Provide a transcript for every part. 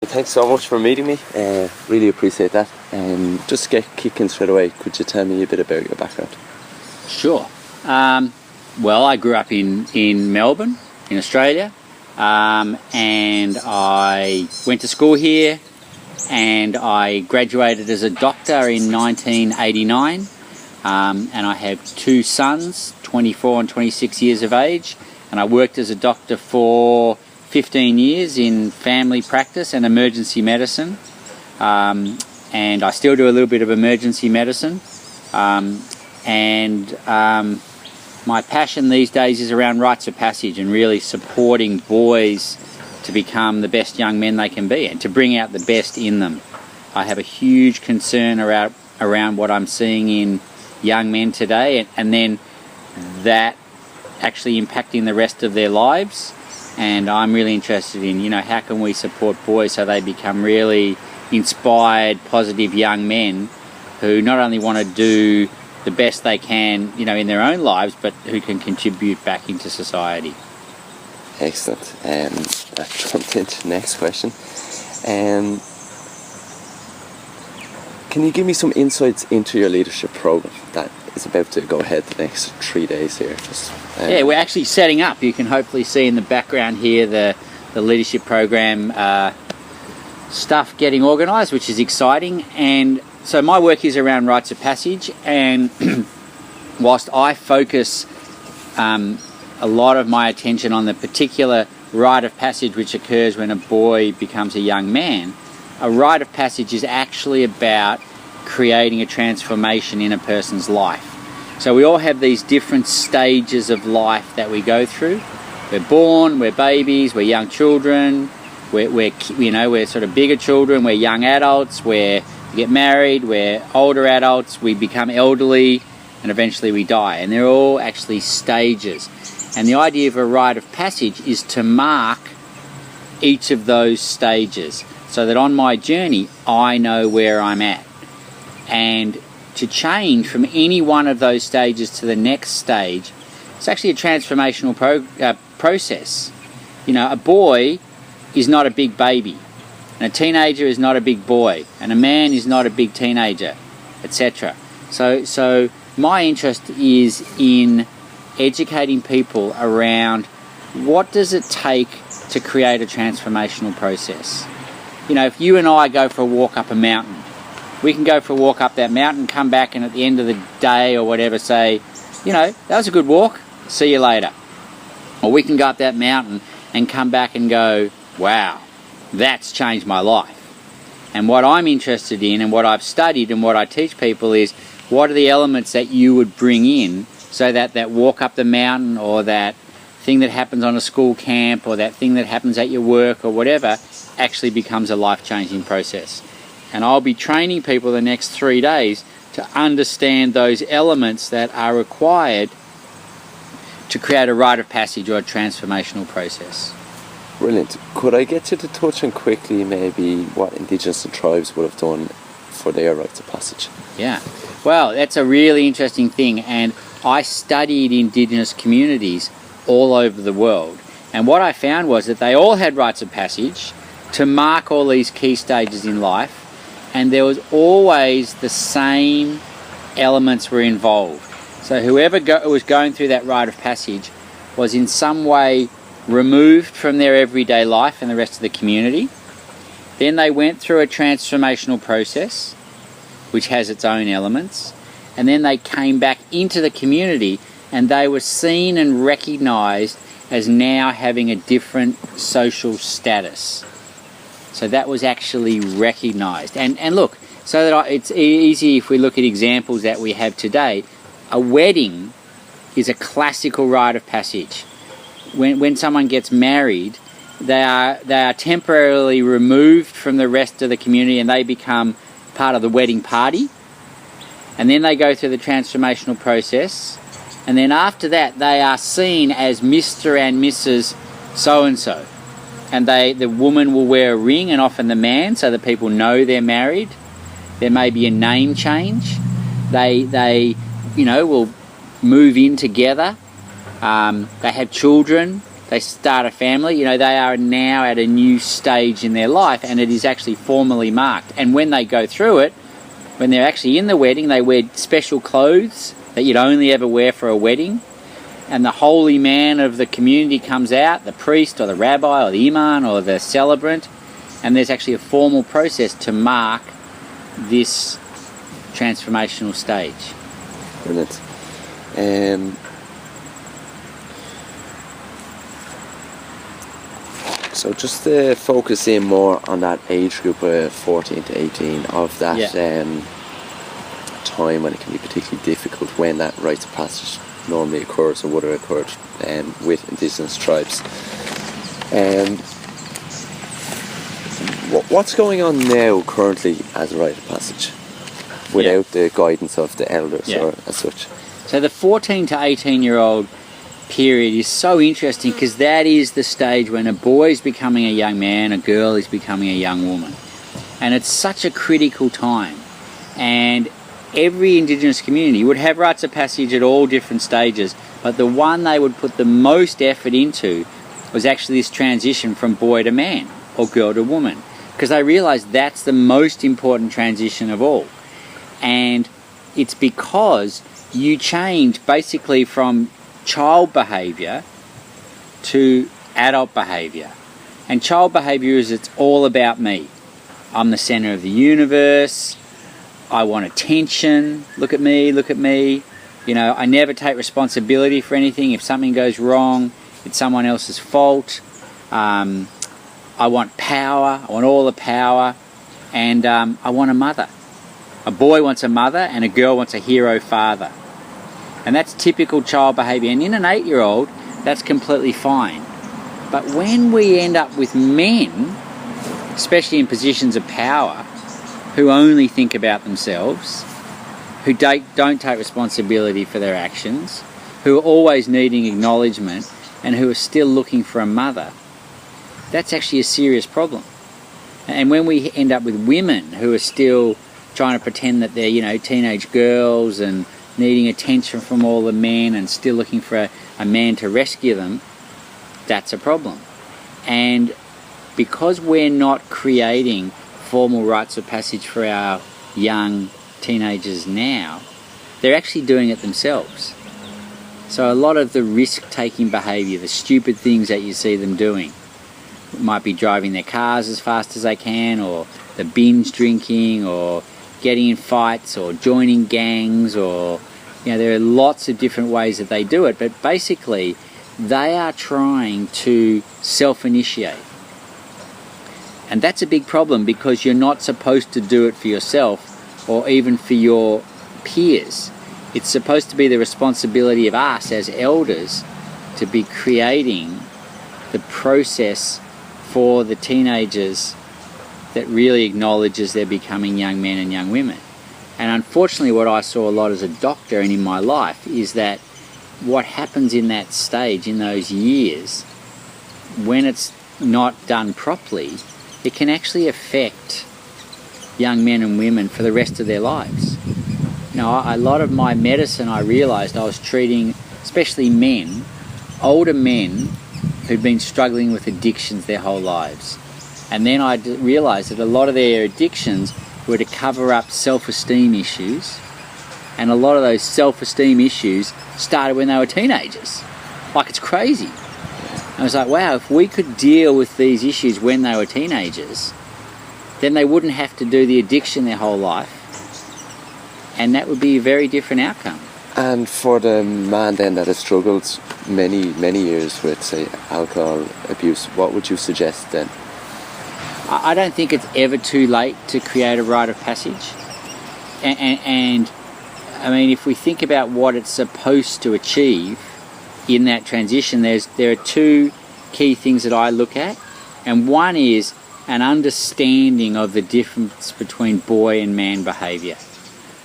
Thanks so much for meeting me. Really appreciate that. Just to get kicking straight away, could you tell me a bit about your background? Sure. Well, I grew up in Melbourne, in Australia, and I went to school here, and I graduated as a doctor in 1989, and I have two sons, 24 and 26 years of age, and I worked as a doctor for 15 years in family practice and emergency medicine, and I still do a little bit of emergency medicine, my passion these days is around rites of passage and really supporting boys to become the best young men they can be and to bring out the best in them. I have a huge concern around what I'm seeing in young men today, and then that actually impacting the rest of their lives. And I'm really interested in, how can we support boys so they become really inspired, positive young men who not only want to do the best they can, in their own lives, but who can contribute back into society. Excellent. That jumped into the next question. Can you give me some insights into your leadership program that is about to go ahead the next 3 days here? Yeah, we're actually setting up. You can hopefully see in the background here the leadership program stuff getting organised, which is exciting. And so my work is around rites of passage, and whilst I focus a lot of my attention on the particular rite of passage which occurs when a boy becomes a young man, a rite of passage is actually about creating a transformation in a person's life. So we all have these different stages of life that we go through. We're born, we're babies, we're young children, we're sort of bigger children, we're young adults, we get married, we're older adults, we become elderly, and eventually we die. And they're all actually stages. And the idea of a rite of passage is to mark each of those stages so that on my journey I know where I'm at. And to change from any one of those stages to the next stage, it's actually a transformational process. A boy is not a big baby, and a teenager is not a big boy, and a man is not a big teenager, etc. So my interest is in educating people around what does it take to create a transformational process. If you and I go for a walk up a mountain, we can go for a walk up that mountain, come back, and at the end of the day or whatever say, that was a good walk, see you later. Or we can go up that mountain and come back and go, wow, that's changed my life. And what I'm interested in and what I've studied and what I teach people is what are the elements that you would bring in so that walk up the mountain or that thing that happens on a school camp or that thing that happens at your work or whatever actually becomes a life-changing process. And I'll be training people the next 3 days to understand those elements that are required to create a rite of passage or a transformational process. Brilliant. Could I get you to touch on quickly maybe what Indigenous tribes would have done for their rites of passage? Yeah. Well, that's a really interesting thing, and I studied Indigenous communities all over the world, and what I found was that they all had rites of passage to mark all these key stages in life, and there was always the same elements were involved. So whoever was going through that rite of passage was in some way removed from their everyday life and the rest of the community. Then they went through a transformational process, which has its own elements, and then they came back into the community and they were seen and recognised as now having a different social status. So that was actually recognised. And look, so that it's easy if we look at examples that we have today, a wedding is a classical rite of passage. When someone gets married, they are temporarily removed from the rest of the community and they become part of the wedding party. And then they go through the transformational process. And then after that, they are seen as Mr. and Mrs. So-and-so. And the woman will wear a ring, and often the man, so that people know they're married. There may be a name change. They will move in together. They have children. they start a family, you know, they are now at a new stage in their life, and it is actually formally marked. And when they go through it, when they're actually in the wedding, they wear special clothes that you'd only ever wear for a wedding. And the holy man of the community comes out, the priest or the rabbi or the imam or the celebrant, and there's actually a formal process to mark this transformational stage. Brilliant. So just to focus in more on that age group of 14 to 18, of that time when it can be particularly difficult, when that rites of passage normally occurs or would have occurred with Indigenous tribes. What's going on now currently as a rite of passage without the guidance of the elders or as such? So the 14 to 18-year-old period is so interesting because that is the stage when a boy is becoming a young man, a girl is becoming a young woman. And it's such a critical time. And every Indigenous community would have rites of passage at all different stages, but the one they would put the most effort into was actually this transition from boy to man or girl to woman, because they realised that's the most important transition of all. And it's because you change basically from child behaviour to adult behaviour. And child behaviour is it's all about me. I'm the centre of the universe. I want attention. Look at me, look at me. You know, I never take responsibility for anything. If something goes wrong, it's someone else's fault. I want power. I want all the power. And I want a mother. A boy wants a mother and a girl wants a hero father. And that's typical child behaviour. And in an 8-year-old, that's completely fine. But when we end up with men, especially in positions of power, who only think about themselves, who don't take responsibility for their actions, who are always needing acknowledgement, and who are still looking for a mother, that's actually a serious problem. And when we end up with women who are still trying to pretend that they're, you know, teenage girls and needing attention from all the men and still looking for a man to rescue them, that's a problem. And because we're not creating formal rites of passage for our young teenagers now, they're actually doing it themselves. So a lot of the risk-taking behaviour, the stupid things that you see them doing, might be driving their cars as fast as they can, or the binge drinking, or getting in fights, or joining gangs, or, you know, there are lots of different ways that they do it, but basically they are trying to self-initiate. And that's a big problem, because you're not supposed to do it for yourself or even for your peers. It's supposed to be the responsibility of us as elders to be creating the process for the teenagers that really acknowledges they're becoming young men and young women. And unfortunately, what I saw a lot as a doctor and in my life is that what happens in that stage, in those years, when it's not done properly, it can actually affect young men and women for the rest of their lives. You know, a lot of my medicine, I realised I was treating, especially men, older men who'd been struggling with addictions their whole lives. And then I realised that a lot of their addictions were to cover up self-esteem issues, and a lot of those self-esteem issues started when they were teenagers. Like, it's crazy. I was like, wow, if we could deal with these issues when they were teenagers, then they wouldn't have to do the addiction their whole life, and that would be a very different outcome. And for the man then that has struggled many years with, say, alcohol abuse, what would you suggest then? I don't think it's ever too late to create a rite of passage. And I mean, if we think about what it's supposed to achieve in that transition, there are two key things that I look at. And one is an understanding of the difference between boy and man behaviour.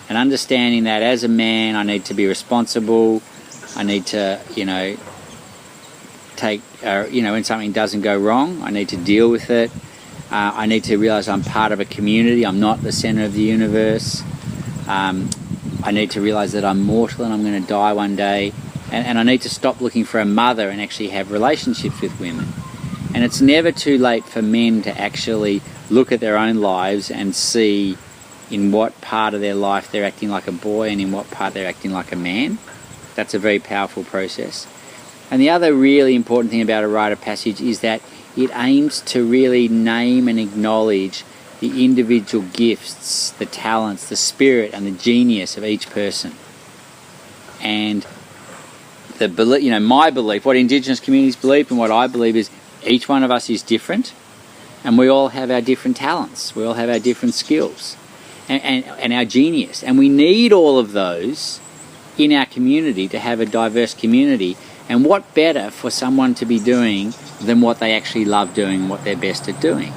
And understanding that as a man, I need to be responsible. I need to, take, when something doesn't go wrong, I need to deal with it. I need to realise I'm part of a community. I'm not the centre of the universe. I need to realise that I'm mortal and I'm going to die one day. And I need to stop looking for a mother and actually have relationships with women. And it's never too late for men to actually look at their own lives and see in what part of their life they're acting like a boy and in what part they're acting like a man. That's a very powerful process. And the other really important thing about a rite of passage is that it aims to really name and acknowledge the individual gifts, the talents, the spirit and the genius of each person. And the belief, my belief, what Indigenous communities believe and what I believe is each one of us is different, and we all have our different talents, we all have our different skills and our genius, and we need all of those in our community to have a diverse community. And what better for someone to be doing than what they actually love doing and what they're best at doing?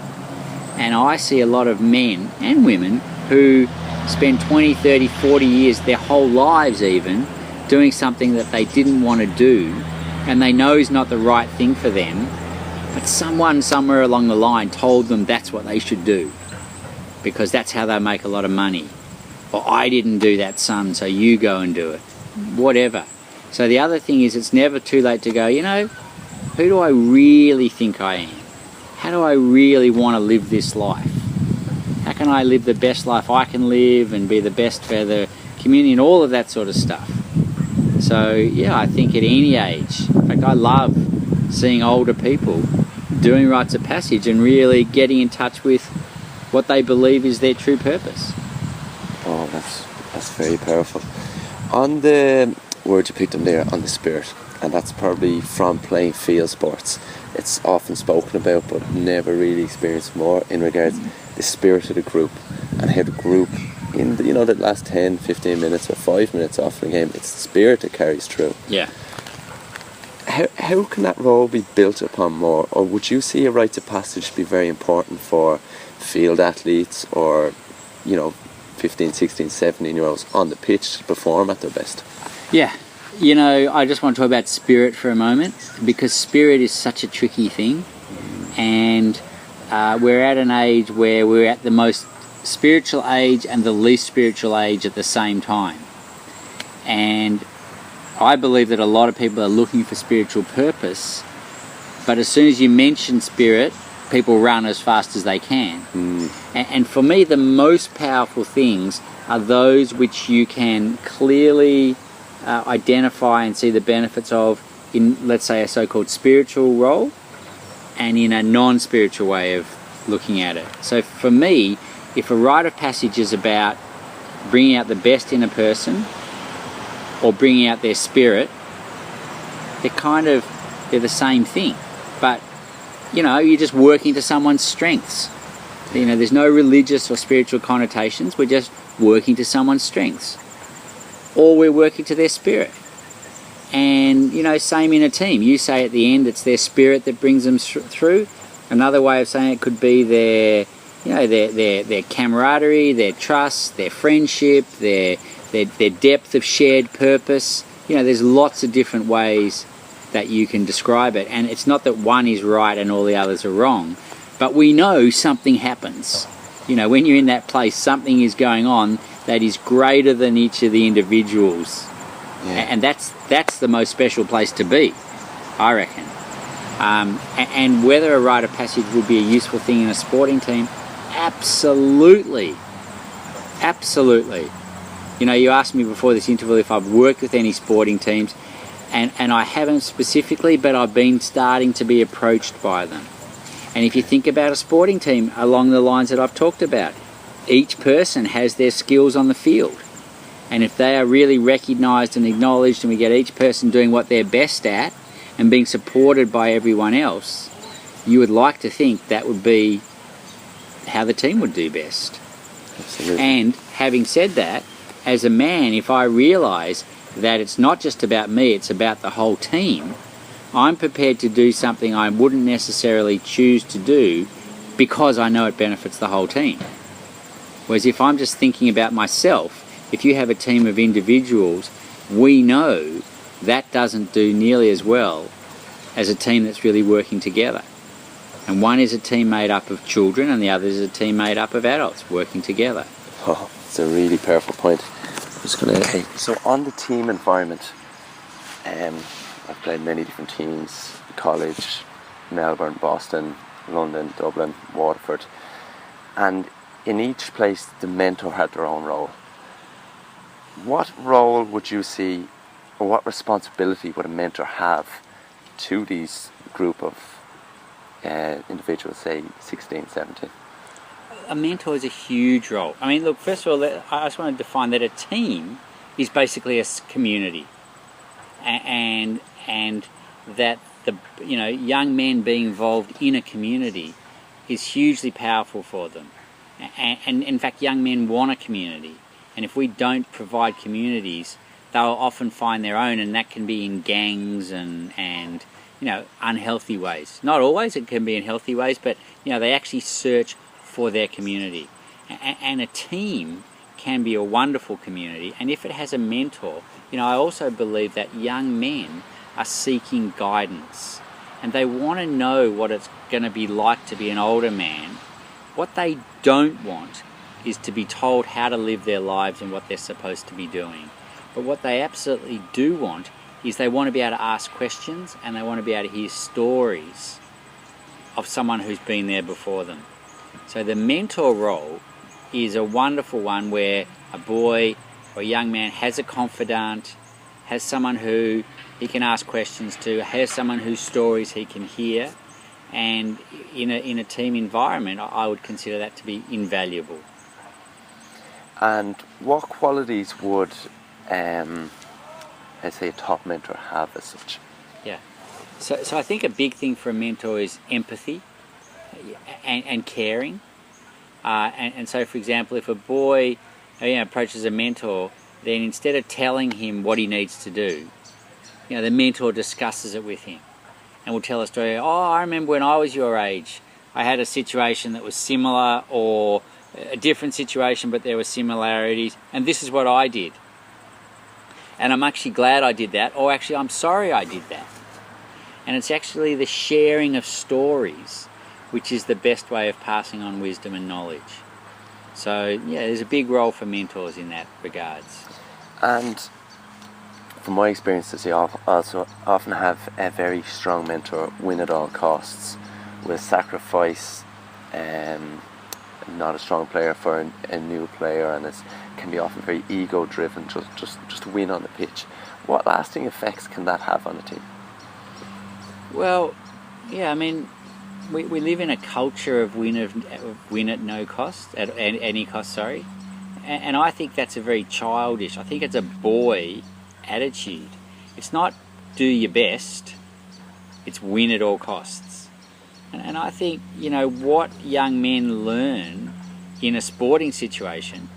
And I see a lot of men and women who spend 20, 30, 40 years, their whole lives even, doing something that they didn't want to do and they know is not the right thing for them, but someone somewhere along the line told them that's what they should do because that's how they make a lot of money. Or I didn't do that, son, so you go and do it. Whatever. So the other thing is it's never too late to go, who do I really think I am? How do I really want to live this life? How can I live the best life I can live and be the best for the community and all of that sort of stuff? So yeah, I think at any age, in fact I love seeing older people doing rites of passage and really getting in touch with what they believe is their true purpose. Oh, that's very powerful. On the word you picked up there, on the spirit, and that's probably from playing field sports. It's often spoken about but never really experienced more in regards to the spirit of the group and how the group in the, the last 10, 15 minutes or 5 minutes after the game, it's the spirit that carries through. Yeah. How can that role be built upon more, or would you see a rite of passage be very important for field athletes or 15, 16, 17 year olds on the pitch to perform at their best? Yeah, I just want to talk about spirit for a moment because spirit is such a tricky thing, and we're at an age where we're at the most spiritual age and the least spiritual age at the same time. And I believe that a lot of people are looking for spiritual purpose, but as soon as you mention spirit, people run as fast as they can. And for me, the most powerful things are those which you can clearly identify and see the benefits of in, let's say, a so-called spiritual role and in a non-spiritual way of looking at it. So for me, if a rite of passage is about bringing out the best in a person or bringing out their spirit, they're the same thing. But, you're just working to someone's strengths. There's no religious or spiritual connotations. We're just working to someone's strengths. Or we're working to their spirit. And, same in a team. You say at the end it's their spirit that brings them through. Another way of saying it could be their camaraderie, their trust, their friendship, their depth of shared purpose. There's lots of different ways that you can describe it. And it's not that one is right and all the others are wrong. But we know something happens. When you're in that place, something is going on that is greater than each of the individuals. Yeah. And that's the most special place to be, I reckon. And whether a rite of passage would be a useful thing in a sporting team, absolutely. Absolutely. You asked me before this interview if I've worked with any sporting teams, and I haven't specifically, but I've been starting to be approached by them. And if you think about a sporting team along the lines that I've talked about, each person has their skills on the field. And if they are really recognised and acknowledged, and we get each person doing what they're best at and being supported by everyone else, you would like to think that would be how the team would do best. Absolutely. And having said that, as a man, if I realise that it's not just about me, it's about the whole team, I'm prepared to do something I wouldn't necessarily choose to do because I know it benefits the whole team. Whereas if I'm just thinking about myself, if you have a team of individuals, we know that doesn't do nearly as well as a team that's really working together. And one is a team made up of children and the other is a team made up of adults working together. Oh, it's a really powerful point. So on the team environment, I've played many different teams: college, Melbourne, Boston, London, Dublin, Waterford, and in each place the mentor had their own role. What role would you see, or what responsibility would a mentor have to these group of individuals, say 16, 17? A mentor is a huge role. I mean, look, first of all, I just want to define that a team is basically a community, and that the young men being involved in a community is hugely powerful for them. And in fact, young men want a community, and if we don't provide communities, they'll often find their own, and that can be in gangs and unhealthy ways. Not always, it can be in healthy ways, but they actually search for their community. And a team can be a wonderful community, and if it has a mentor, I also believe that young men are seeking guidance, and they want to know what it's going to be like to be an older man. What they don't want is to be told how to live their lives and what they're supposed to be doing. But what they absolutely do want is they want to be able to ask questions, and they want to be able to hear stories of someone who's been there before them. So the mentor role is a wonderful one, where a boy or a young man has a confidant, has someone who he can ask questions to, has someone whose stories he can hear, and in a team environment, I would consider that to be invaluable. And what qualities would, let's say, a top mentor have as such? Yeah. So I think a big thing for a mentor is empathy and caring. And so, for example, if a boy approaches a mentor, then instead of telling him what he needs to do, the mentor discusses it with him and will tell a story. Oh, I remember when I was your age, I had a situation that was similar, or a different situation, but there were similarities, and this is what I did. And I'm actually glad I did that, or actually I'm sorry I did that. And it's actually the sharing of stories which is the best way of passing on wisdom and knowledge. So there's a big role for mentors in that regards. And from my experiences, you also often have a very strong mentor, win at all costs, will sacrifice not a strong player for a new player, and it can be often very ego driven, just to win on the pitch. What lasting effects can that have on a team? Well, I mean, we live in a culture of win at no cost, at any cost, sorry. And I think that's a very childish, I think it's a boy attitude. It's not do your best, it's win at all costs. And I think, what young men learn in a sporting situation,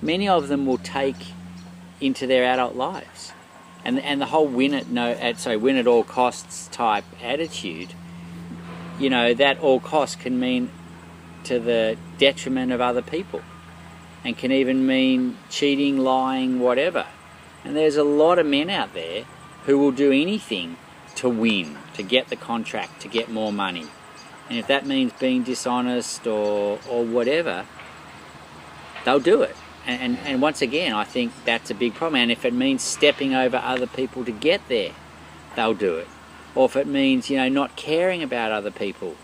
many of them will take into their adult lives. And the whole win at all costs type attitude, that all costs can mean to the detriment of other people, and can even mean cheating, lying, whatever. And there's a lot of men out there who will do anything to win, to get the contract, to get more money. And if that means being dishonest or whatever, they'll do it. And once again, I think that's a big problem. And if it means stepping over other people to get there, they'll do it. Or if it means, not caring about other people,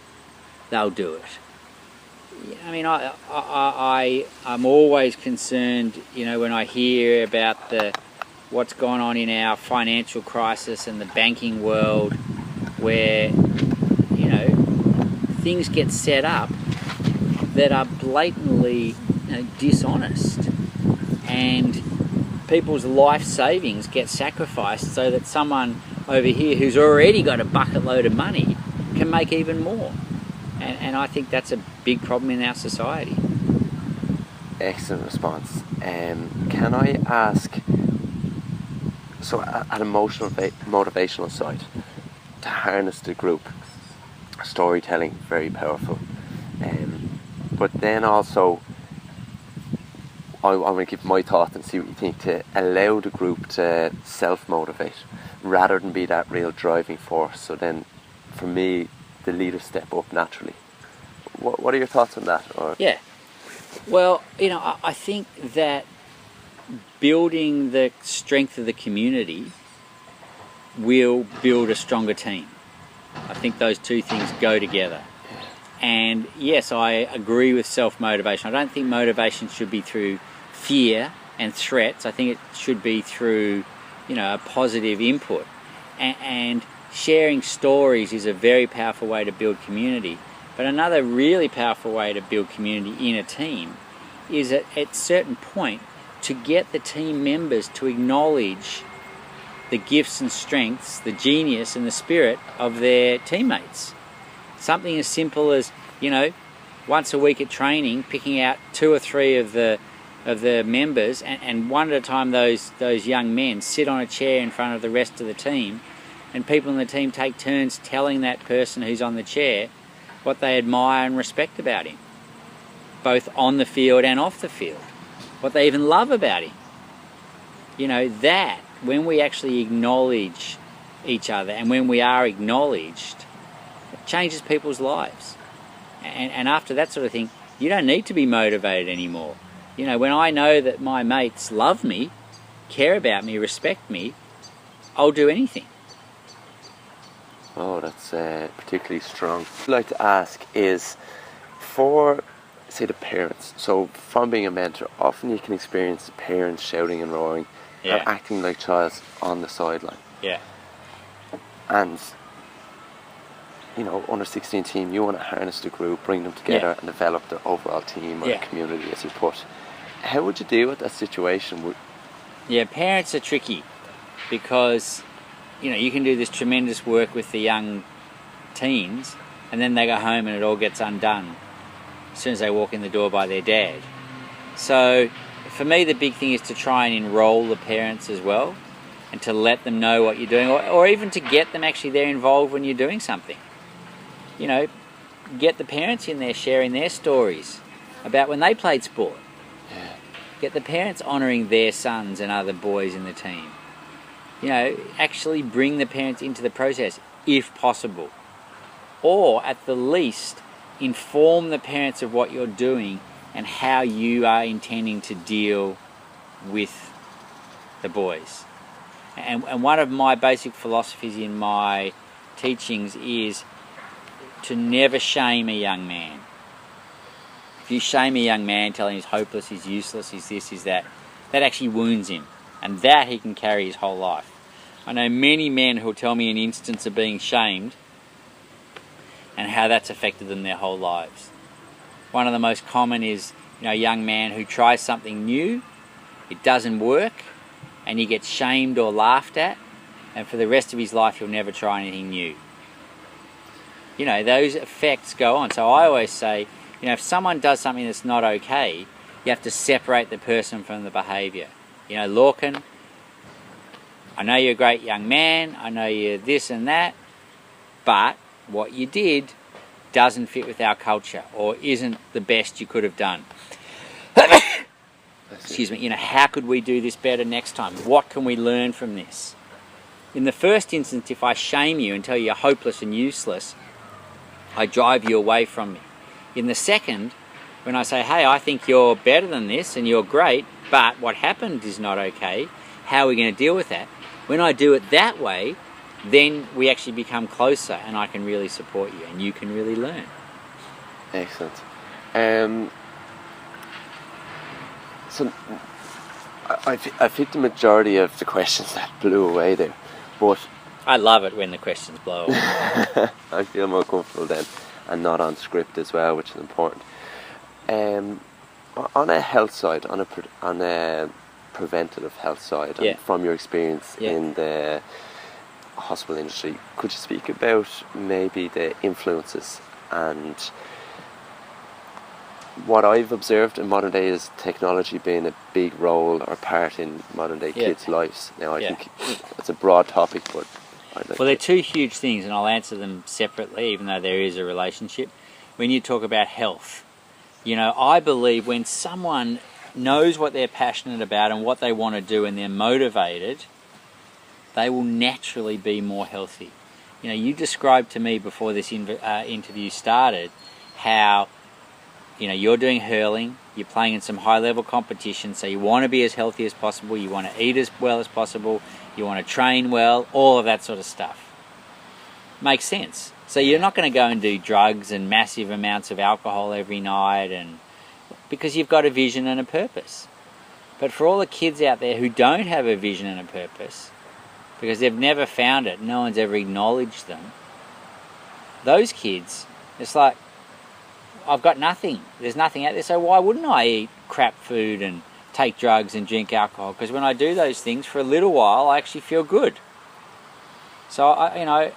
they'll do it. I mean, I'm always concerned, when I hear about what's going on in our financial crisis and the banking world, where, things get set up that are blatantly dishonest, and people's life savings get sacrificed so that someone over here who's already got a bucket load of money can make even more. And I think that's a big problem in our society. Excellent response. Can I ask, so at emotional, motivational side, to harness the group, storytelling, very powerful. But then also, I want to give my thought and see what you think, to allow the group to self-motivate rather than be that real driving force. So then, for me, the leaders step up naturally. What are your thoughts on that? Yeah. Well, I think that building the strength of the community will build a stronger team. I think those two things go together. And yes, I agree with self-motivation. I don't think motivation should be through fear and threats. I think it should be through, a positive input. And sharing stories is a very powerful way to build community. But another really powerful way to build community in a team is at a certain point to get the team members to acknowledge the gifts and strengths, the genius and the spirit of their teammates. Something as simple as, once a week at training, picking out 2 or 3 of the members, and one at a time those young men sit on a chair in front of the rest of the team, and people in the team take turns telling that person who's on the chair what they admire and respect about him, both on the field and off the field, what they even love about him. That, when we actually acknowledge each other and when we are acknowledged, it changes people's lives. And after that sort of thing, you don't need to be motivated anymore. When I know that my mates love me, care about me, respect me, I'll do anything. Oh, that's particularly strong. What I'd like to ask is, for, say, the parents, so from being a mentor, often you can experience the parents shouting and roaring and acting like childs on the sideline. Yeah. And, under 16 team, you want to harness the group, bring them together and develop the overall team or the community, as you put. How would you deal with that situation? Yeah, parents are tricky because, you can do this tremendous work with the young teens and then they go home and it all gets undone as soon as they walk in the door by their dad. So for me, the big thing is to try and enroll the parents as well and to let them know what you're doing, or even to get them actually there involved when you're doing something. Get the parents in there sharing their stories about when they played sport. Yeah. Get the parents honouring their sons and other boys in the team. Actually bring the parents into the process if possible. Or at the least, inform the parents of what you're doing and how you are intending to deal with the boys. And one of my basic philosophies in my teachings is to never shame a young man. If you shame a young man, telling him he's hopeless, he's useless, he's this, he's that, that actually wounds him. And that he can carry his whole life. I know many men who'll tell me an instance of being shamed and how that's affected them their whole lives. One of the most common is, a young man who tries something new, it doesn't work, and he gets shamed or laughed at, and for the rest of his life he'll never try anything new. Those effects go on. So I always say, if someone does something that's not okay, you have to separate the person from the behaviour. Lorcan, I know you're a great young man, I know you're this and that, but what you did doesn't fit with our culture or isn't the best you could have done. Excuse me, how could we do this better next time? What can we learn from this? In the first instance, if I shame you and tell you you're hopeless and useless, I drive you away from me. In the second, when I say, hey, I think you're better than this and you're great, but what happened is not okay, how are we going to deal with that? When I do it that way, then we actually become closer and I can really support you and you can really learn. Excellent. So I've hit the majority of the questions that blew away there, but I love it when the questions blow away. I feel more comfortable then and not on script as well, which is important. On a health side, on a preventative health side, and from your experience in the hospital industry, could you speak about maybe the influences and what I've observed in modern day is technology being a big role or part in modern day kids' lives? Now I think it's a broad topic, but they're two huge things and I'll answer them separately even though there is a relationship. When you talk about health, I believe when someone knows what they're passionate about and what they want to do and they're motivated, they will naturally be more healthy. You described to me before this interview started how you're doing hurling, you're playing in some high-level competition, so you want to be as healthy as possible, you want to eat as well as possible, you want to train well, all of that sort of stuff. Makes sense. So you're not going to go and do drugs and massive amounts of alcohol every night, and because you've got a vision and a purpose. But for all the kids out there who don't have a vision and a purpose, because they've never found it, no one's ever acknowledged them, those kids, it's like, I've got nothing. There's nothing out there, so why wouldn't I eat crap food and take drugs and drink alcohol? Because when I do those things for a little while, I actually feel good. So I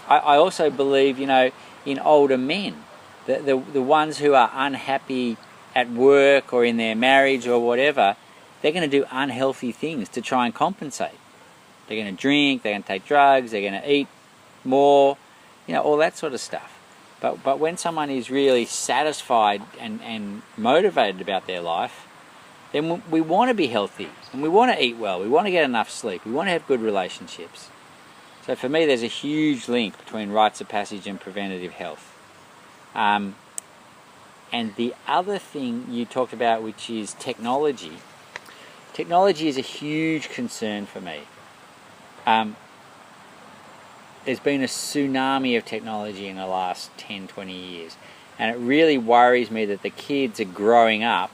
also believe, in older men, the ones who are unhappy at work or in their marriage or whatever, they're going to do unhealthy things to try and compensate. They're going to drink, they're going to take drugs, they're going to eat more, all that sort of stuff. But when someone is really satisfied and motivated about their life, then we want to be healthy and we want to eat well, we want to get enough sleep, we want to have good relationships. So for me, there's a huge link between rites of passage and preventative health. And the other thing you talked about, which is technology. Technology is a huge concern for me. There's been a tsunami of technology in the last 10, 20 years. And it really worries me that the kids are growing up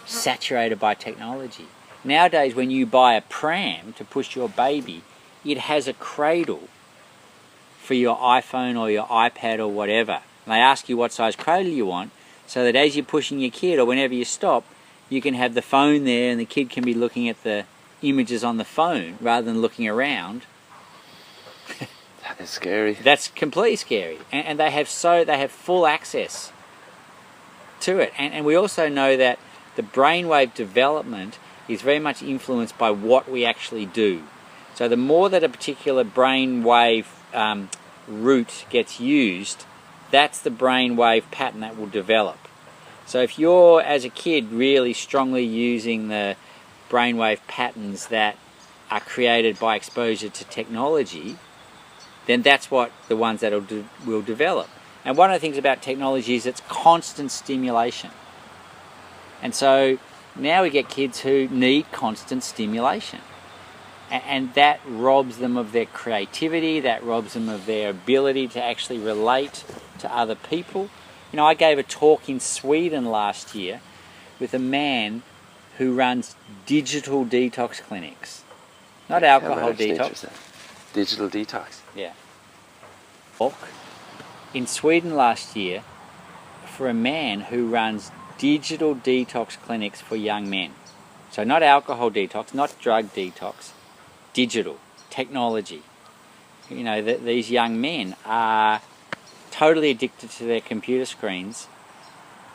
saturated by technology. Nowadays, when you buy a pram to push your baby, it has a cradle for your iPhone or your iPad or whatever. And they ask you what size cradle you want, so that as you're pushing your kid or whenever you stop, you can have the phone there and the kid can be looking at the images on the phone rather than looking around. That is scary. That's completely scary. And they have full access to it. And we also know that the brainwave development is very much influenced by what we actually do. So the more that a particular brainwave route gets used, that's the brainwave pattern that will develop. So if you're, as a kid, really strongly using the brainwave patterns that are created by exposure to technology, then that's what the ones that will develop. And one of the things about technology is it's constant stimulation. And so now we get kids who need constant stimulation. And that robs them of their creativity, that robs them of their ability to actually relate to other people. I gave a talk in Sweden last year with a man who runs digital detox clinics. Not alcohol detox. Digital detox. Yeah. In Sweden last year for a man who runs digital detox clinics for young men. So not alcohol detox, not drug detox, digital, technology. These young men are totally addicted to their computer screens,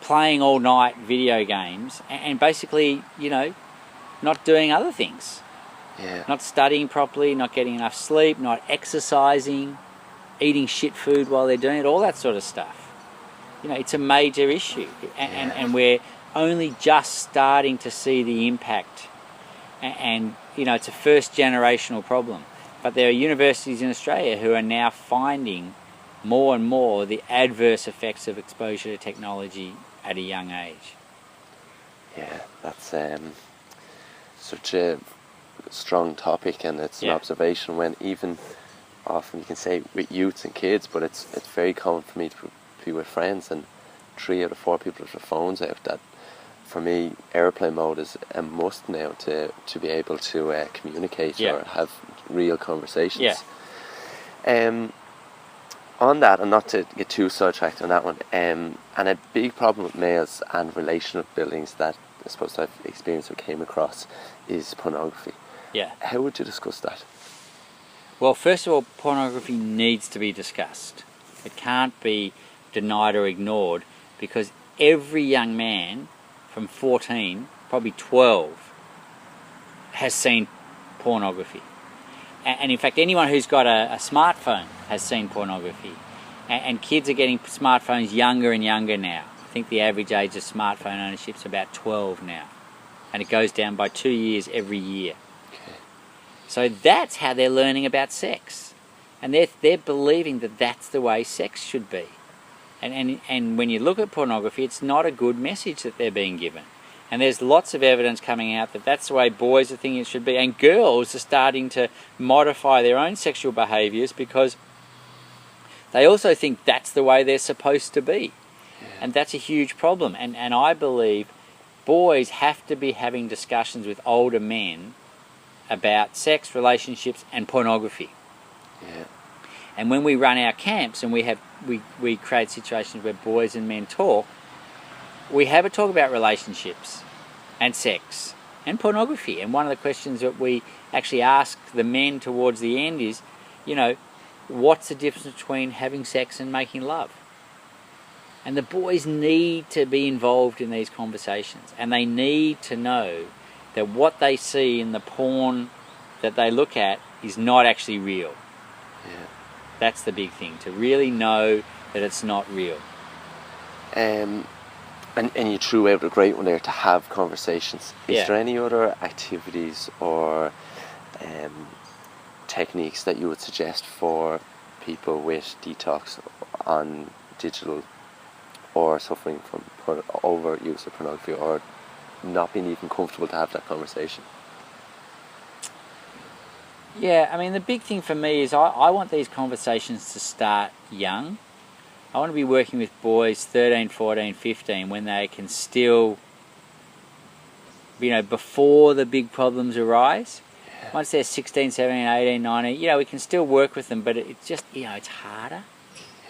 playing all night video games, and basically, not doing other things. Yeah. Not studying properly, not getting enough sleep, not exercising, eating shit food while they're doing it, all that sort of stuff. It's a major issue. And we're only just starting to see the impact. And it's a first generational problem. But there are universities in Australia who are now finding more and more the adverse effects of exposure to technology at a young age. Yeah, that's such a strong topic, and it's an observation when even often you can say with youths and kids, but it's very common for me to be with friends and 3 out of 4 people with their phones out. That for me, airplane mode is a must now to be able to communicate or have real conversations. On that, and not to get too sidetracked on that one, and a big problem with males and relational buildings that I suppose I've experienced or came across is pornography. Yeah. How would you discuss that? Well, first of all, pornography needs to be discussed. It can't be denied or ignored, because every young man from 14, probably 12, has seen pornography. And in fact, anyone who's got a smartphone has seen pornography. And kids are getting smartphones younger and younger now. I think the average age of smartphone ownership is about 12 now. And it goes down by 2 years every year. Okay. So that's how they're learning about sex. And they're believing that that's the way sex should be. And when you look at pornography, it's not a good message that they're being given. And there's lots of evidence coming out that that's the way boys are thinking it should be. And girls are starting to modify their own sexual behaviours because they also think that's the way they're supposed to be. Yeah. And that's a huge problem. And I believe boys have to be having discussions with older men about sex, relationships and pornography. Yeah. And when we run our camps and we create situations where boys and men talk, we have a talk about relationships and sex and pornography. And one of the questions that we actually ask the men towards the end is, you know, what's the difference between having sex and making love? And the boys need to be involved in these conversations, and they need to know that what they see in the porn that they look at is not actually real. Yeah. That's the big thing, to really know that it's not real. And you threw out a great one there, to have conversations. Is there any other activities or techniques that you would suggest for people with detox on digital, or suffering from overuse of pornography, or not being even comfortable to have that conversation? Yeah, I mean, the big thing for me is I want these conversations to start young. I want to be working with boys 13, 14, 15 when they can still, you know, before the big problems arise. Yeah. Once they're 16, 17, 18, 19, you know, we can still work with them, but it's just, you know, it's harder.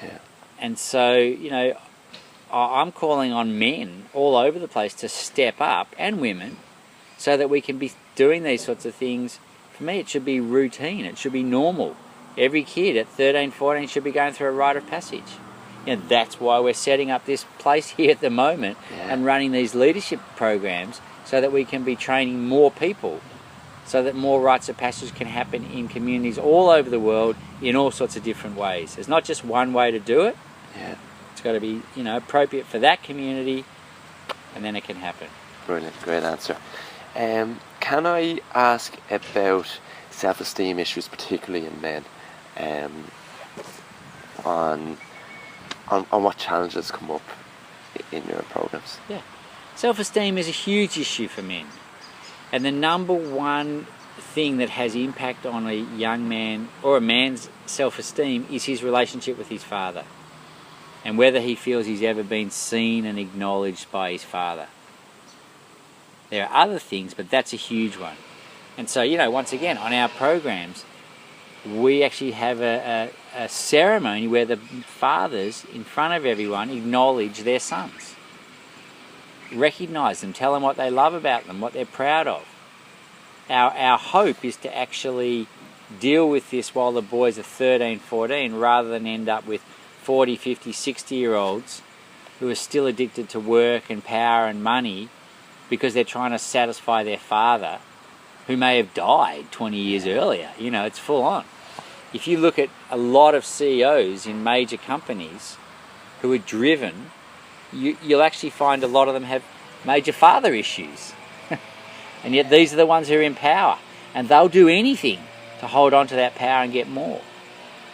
Yeah. And so, you know, I'm calling on men all over the place to step up, and women, so that we can be doing these sorts of things. For me, it should be routine. It should be normal. Every kid at 13, 14 should be going through a rite of passage. You know, that's why we're setting up this place here at the moment and running these leadership programs, so that we can be training more people, so that more rites of passage can happen in communities all over the world in all sorts of different ways. There's not just one way to do it. Yeah. It's got to be, you know, appropriate for that community, and then it can happen. Brilliant, great answer. Can I ask about self-esteem issues, particularly in men, on what challenges come up in your programs? Yeah, self-esteem is a huge issue for men, and the number one thing that has impact on a young man or a man's self-esteem is his relationship with his father, and whether he feels he's ever been seen and acknowledged by his father. There are other things, but that's a huge one. And so, you know, once again, on our programs, we actually have a ceremony where the fathers, in front of everyone, acknowledge their sons. Recognise them, tell them what they love about them, what they're proud of. Our hope is to actually deal with this while the boys are 13, 14, rather than end up with 40, 50, 60-year-olds who are still addicted to work and power and money because they're trying to satisfy their father, who may have died 20 years earlier. You know, it's full on. If you look at a lot of CEOs in major companies who are driven, you'll actually find a lot of them have major father issues. And yet these are the ones who are in power, and they'll do anything to hold on to that power and get more.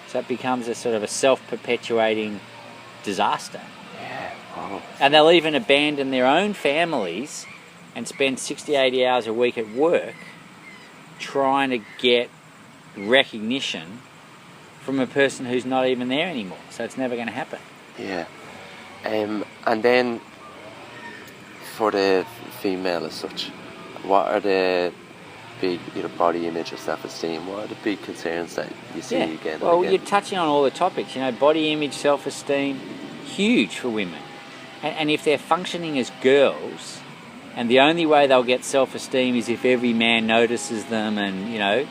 So it becomes a sort of a self-perpetuating disaster. Yeah. Wow. And they'll even abandon their own families and spend 60, 80 hours a week at work trying to get recognition from a person who's not even there anymore. So it's never going to happen. Yeah. And then for the female as such, what are the big, you know, body image or self-esteem? What are the big concerns that you see again? Well, again? you're touching on all the topics. You know, body image, self-esteem, huge for women. And if they're functioning as girls, and the only way they'll get self-esteem is if every man notices them and, you know,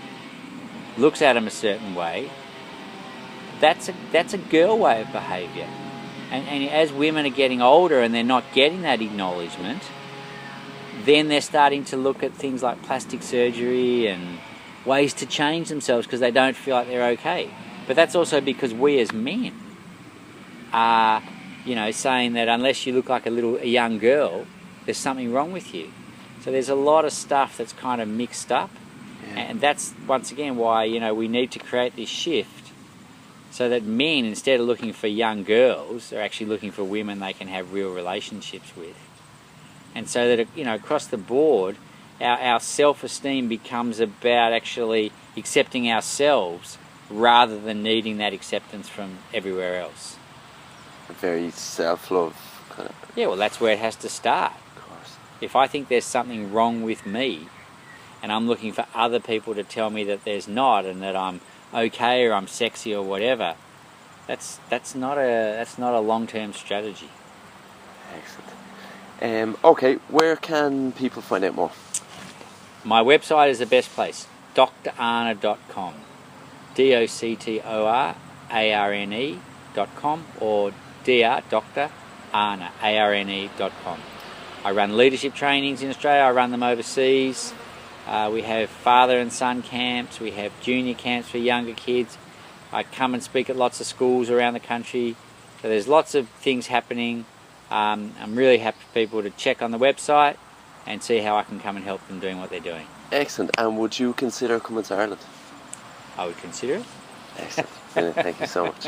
looks at them a certain way, that's a girl way of behaviour. And as women are getting older and they're not getting that acknowledgement, then they're starting to look at things like plastic surgery and ways to change themselves because they don't feel like they're okay. But that's also because we as men are, you know, saying that unless you look like a young girl, there's something wrong with you. So there's a lot of stuff that's kind of mixed up. Yeah. And that's, once again, why, you know, we need to create this shift so that men, instead of looking for young girls, are actually looking for women they can have real relationships with. And so that, you know, across the board, our self-esteem becomes about actually accepting ourselves rather than needing that acceptance from everywhere else. A very self-love kind of... Yeah, well, that's where it has to start. Of course. If I think there's something wrong with me, and I'm looking for other people to tell me that there's not, and that I'm okay or I'm sexy or whatever, that's not a long-term strategy. Excellent. Okay, where can people find out more? My website is the best place, drarne.com, doctorarne.com, or Dr Arne, arne.com. I run leadership trainings in Australia, I run them overseas. We have father and son camps, we have junior camps for younger kids. I come and speak at lots of schools around the country. So there's lots of things happening. I'm really happy for people to check on the website and see how I can come and help them doing what they're doing. Excellent. And would you consider coming to Ireland? I would consider it. Excellent. Thank you so much.